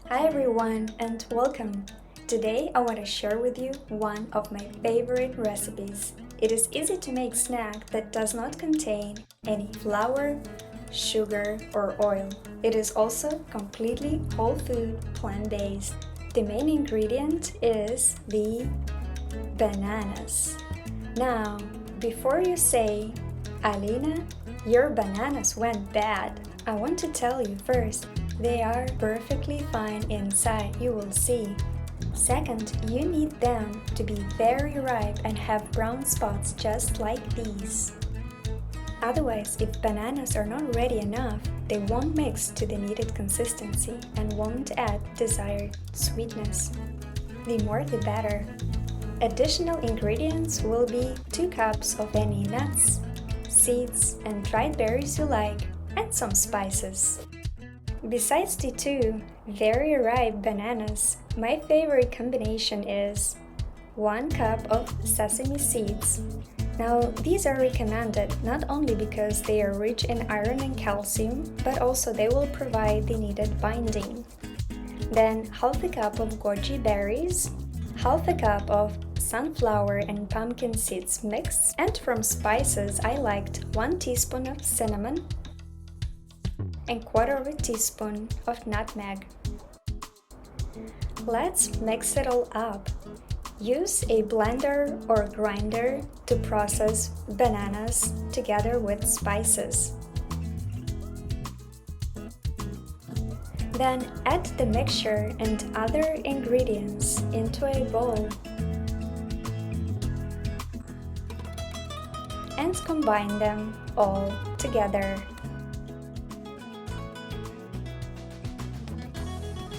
Hi everyone and welcome! Today I want to share with you one of my favorite recipes. It is easy to make snack that does not contain any flour, sugar or oil. It is also completely whole food, plant-based. The main ingredient is the bananas. Now, before you say, Alina, your bananas went bad, I want to tell you first, they are perfectly fine inside, you will see. Second, you need them to be very ripe and have brown spots just like these. Otherwise, if bananas are not ready enough, they won't mix to the needed consistency and won't add desired sweetness. The more the better. Additional ingredients will be 2 cups of any nuts, seeds and dried berries you like, and some spices. Besides the 2 very ripe bananas, my favorite combination is 1 cup of sesame seeds. Now, these are recommended not only because they are rich in iron and calcium, but also they will provide the needed binding. Then, half a cup of goji berries, half a cup of sunflower and pumpkin seeds mixed, and from spices I liked 1 teaspoon of cinnamon and 1/4 teaspoon of nutmeg. Let's mix it all up. Use a blender or grinder to process bananas together with spices. Then add the mixture and other ingredients into a bowl and combine them all together.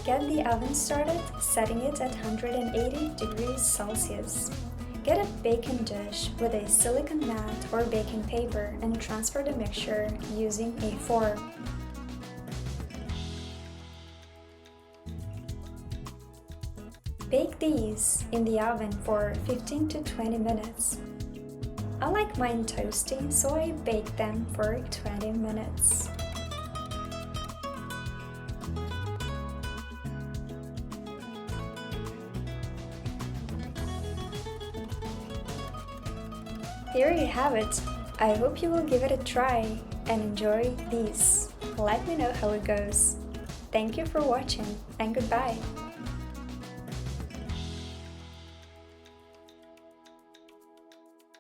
Get the oven started, setting it at 180 degrees Celsius. Get a baking dish with a silicone mat or baking paper and transfer the mixture using a fork. Bake these in the oven for 15 to 20 minutes. I like mine toasty, so I bake them for 20 minutes. Here you have it. I hope you will give it a try and enjoy these. Let me know how it goes. Thank you for watching and goodbye.